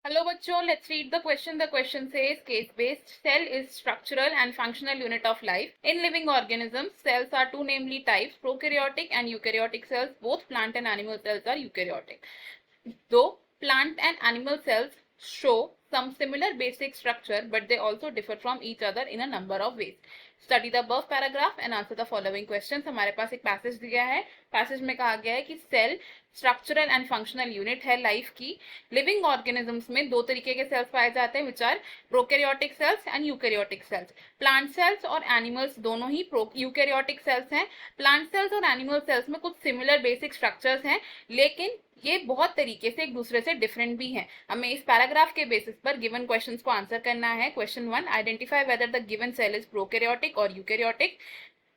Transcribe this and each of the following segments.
Hello बच्चों, let's read the question. The question says case-based cell is structural and functional unit of life. In living organisms, cells are two namely types, prokaryotic and eukaryotic cells. Both plant and animal cells are eukaryotic. Though plant and animal cells show some similar basic structure, but they also differ from each other in a number of ways. Study the above paragraph and answer the following question. हमारे पास एक passage दिया है. Passage में कहा गया है कि cell structural and functional unit है लाइफ की. लिविंग ऑर्गेनिजम्स में दो तरीके के सेल्स पाए जाते हैं, which are prokaryotic cells and eukaryotic cells. Plant cells और एनिमल्स दोनों ही यूकैरियोटिक सेल्स हैं. प्लांट सेल्स और एनिमल सेल्स में कुछ सिमिलर बेसिक स्ट्रक्चर्स हैं, लेकिन ये बहुत तरीके से एक दूसरे से डिफरेंट भी हैं. हमें इस पैराग्राफ के बेसिस पर गिवन क्वेश्चंस को आंसर करना है. Question 1, identify whether the given cell is prokaryotic और eukaryotic.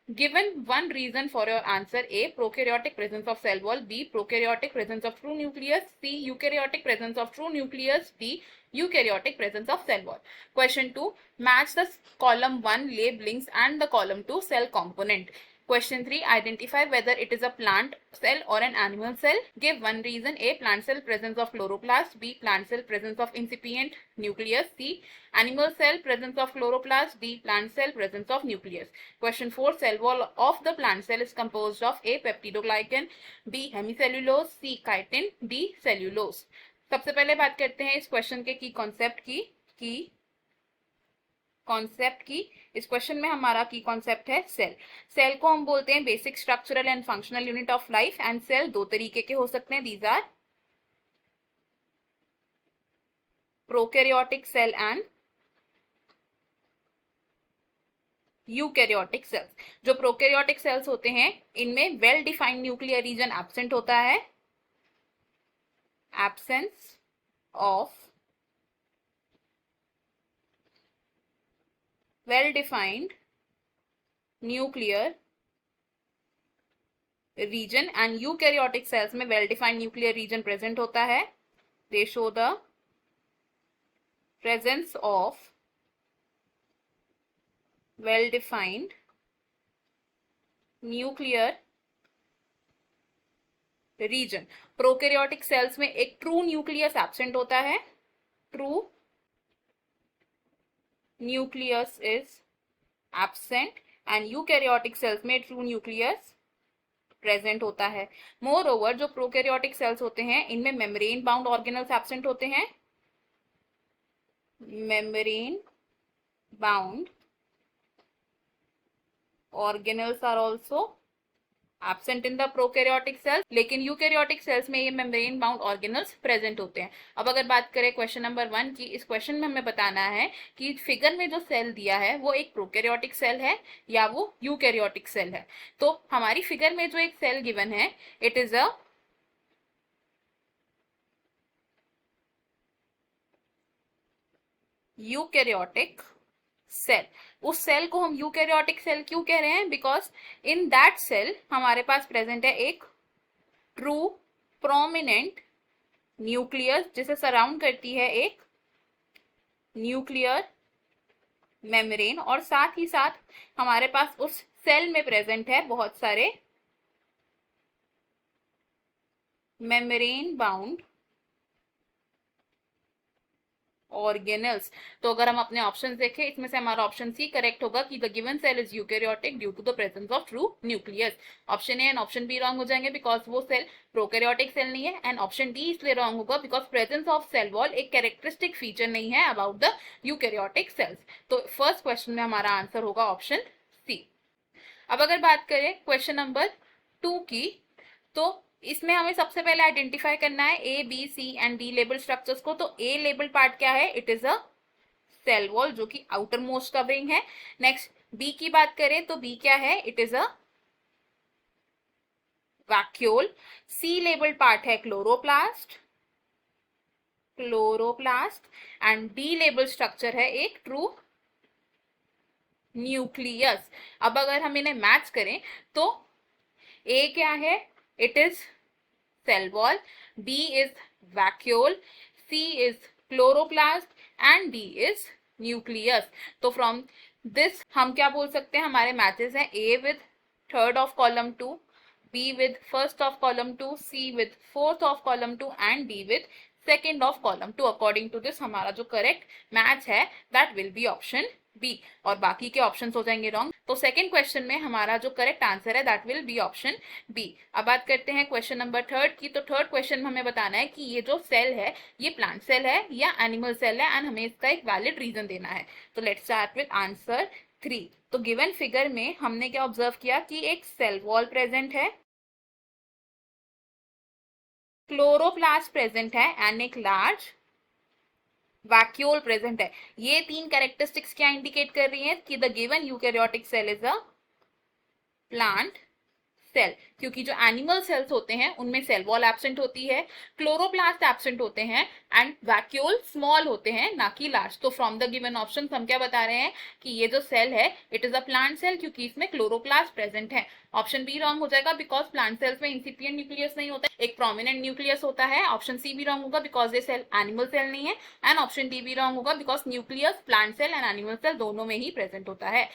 Given one reason for your answer: A, prokaryotic presence of cell wall; B, prokaryotic presence of true nucleus; C, eukaryotic presence of true nucleus; D, eukaryotic presence of cell wall. Question 2, match the column 1 labelings and the column 2 cell component. Question 3, identify whether it is a plant cell or an animal cell. Give one reason: A, plant cell presence of chloroplast; B, plant cell presence of incipient nucleus; C, animal cell presence of chloroplast; D, plant cell presence of nucleus. Question 4, cell wall of the plant cell is composed of A, peptidoglycan; B, hemicellulose; C, chitin; D, cellulose. सबसे पहले बात करते हैं इस question के की concept की. इस क्वेश्चन में हमारा की कॉन्सेप्ट है सेल. सेल को हम बोलते हैं basic structural and functional unit of life. And cell दो तरीके के हो सकते हैं. These are prokaryotic cell and eukaryotic cells. जो प्रोकैरियोटिक सेल्स होते हैं इनमें well defined nuclear region absent होता है. Absence of well defined nuclear region and eukaryotic cells में well defined nuclear region present होता है. They show the presence of well defined nuclear region. Prokaryotic cells में एक ट्रू न्यूक्लियस एब्सेंट होता है. True nucleus is absent and eukaryotic cells में true nucleus present होता है. Moreover, जो prokaryotic cells होते हैं इनमें membrane bound organelles absent होते हैं. Membrane bound organelles are also absent in the prokaryotic cells, लेकिन यूकैरियोटिक सेल्स में ये मेम्ब्रेन बाउंड ऑर्गेनल्स प्रेजेंट होते हैं. अब अगर बात करें क्वेश्चन नंबर 1 की, इस क्वेश्चन में हमें बताना है कि फिगर में जो सेल दिया है वो एक प्रोकैरियोटिक सेल है या वो यूकैरियोटिक सेल है. तो हमारी फिगर में जो एक सेल गिवन है it is a eukaryotic cell. उस सेल को हम यूकैरियोटिक सेल क्यों कह रहे हैं? बिकॉज इन दैट सेल हमारे पास प्रेजेंट है एक ट्रू प्रोमिनेंट न्यूक्लियस जिसे सराउंड करती है एक न्यूक्लियर मेम्ब्रेन, और साथ ही साथ हमारे पास उस सेल में प्रेजेंट है बहुत सारे मेम्ब्रेन बाउंड ऑर्गेनल्स. तो अगर हम अपने ऑप्शंस देखें इसमें से हमारा ऑप्शन सी करेक्ट होगा कि the given cell is eukaryotic due to the presence of true nucleus. Option A and option B wrong हो जाएंगे बिकॉज वो सेल प्रोकैरियोटिक सेल नहीं है. एंड ऑप्शन डी इसलिए रॉन्ग होगा because presence of cell wall एक characteristic feature नहीं है अबाउट द यूकैरियोटिक सेल्स. तो फर्स्ट क्वेश्चन में हमारा आंसर होगा ऑप्शन सी. अब अगर बात करें क्वेश्चन नंबर 2 की, तो इसमें हमें सबसे पहले आइडेंटिफाई करना है A B C and D label structures को. तो ए लेबल पार्ट क्या है? It is a cell wall जो कि आउटर मोस्ट कवरिंग है. नेक्स्ट बी की बात करें तो बी क्या है? It is a vacuole. C label part है chloroplast and D label structure है एक ट्रू न्यूक्लियस. अब अगर हम इन्हें मैच करें तो ए क्या है? It is cell wall, B is vacuole, C is chloroplast and D is nucleus. तो from this हम क्या बोल सकते हैं? हमारे मैचेस हैं A with third of column 2, B with first of column 2, C with fourth of column 2 and D with second of column 2। According to this हमारा जो करेक्ट मैच है that will be option B, और बाकी के options हो जाएंगे wrong. तो second question में हमारा जो करेक्ट आंसर है that will be option B. अब बात करते हैं क्वेश्चन नंबर थर्ड की। तो थर्ड क्वेश्चन में हमें बताना है कि ये जो सेल है ये प्लांट सेल है या एनिमल सेल है, एंड हमें इसका एक वैलिड रीजन देना है। तो लेट्स स्टार्ट विद आंसर 3। तो गिवन फिगर में हमने क्या ऑब्जर्व किया कि एक सेल वॉल प्रेजेंट है, क्लोरोप्लास्ट प्रेजेंट है, एंड एक लार्ज वैक्यूल प्रेजेंट है। ये तीन कैरेक्टरिस्टिक्स क्या इंडिकेट कर रही हैं कि the given eukaryotic cell is a plant cell, क्योंकि जो एनिमल सेल्स होते हैं उनमें सेल वॉल एब्सेंट होती है, क्लोरोप्लास्ट एब्सेंट होते हैं, एंड वैक्यूल स्मॉल होते हैं ना कि लार्ज। तो फ्रॉम द गिवन ऑप्शन हम क्या बता रहे हैं कि ये जो सेल है it is a plant cell, क्योंकि इसमें क्लोरोप्लास्ट प्रेजेंट है। ऑप्शन बी रॉन्ग हो जाएगा बिकॉज प्लांट सेल्स में इंसिपिएंट न्यूक्लियस नहीं होता, एक प्रोमिनेंट न्यूक्लियस होता है। ऑप्शन सी भी रॉन्ग होगा बिकॉज ये सेल एनिमल सेल नहीं है, एंड ऑप्शन डी भी रॉन्ग होगा because nucleus plant cell and animal cell दोनों में ही प्रेजेंट होता है।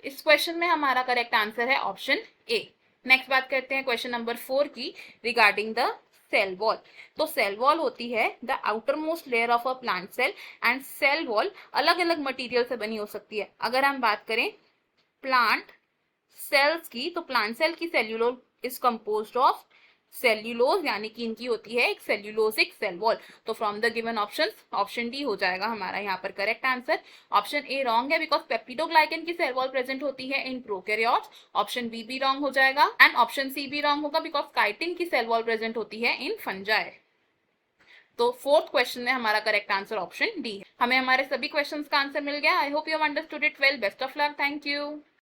इस क्वेश्चन में हमारा करेक्ट आंसर है ऑप्शन ए। नेक्स्ट बात करते हैं क्वेश्चन नंबर 4 की रिगार्डिंग द सेल वॉल। तो सेल वॉल होती है the outer most layer of a plant cell, and cell wall अलग अलग मटेरियल से बनी हो सकती है। अगर हम बात करें प्लांट सेल्स की, तो प्लांट सेल की cellulose is composed of cellulose, यानी कि इनकी होती है एक सेल्यूलोसिक सेल वॉल। तो from the given options option D हो जाएगा हमारा यहाँ पर correct answer. Option A wrong है बिकॉज पेप्टिडोग्लाइकन की सेल वॉल प्रेजेंट होती है इन प्रोकैरियोट्स। ऑप्शन बी भी रॉन्ग हो जाएगा, एंड ऑप्शन सी भी रॉन्ग होगा बिकॉज काइटिन की सेल वॉल प्रेजेंट होती है इन फंजाई। तो फोर्थ क्वेश्चन में हमारा करेक्ट आंसर ऑप्शन डी है। हमें हमारे सभी क्वेश्चंस का आंसर मिल गया। I hope you have understood it well. Best of luck. Thank you.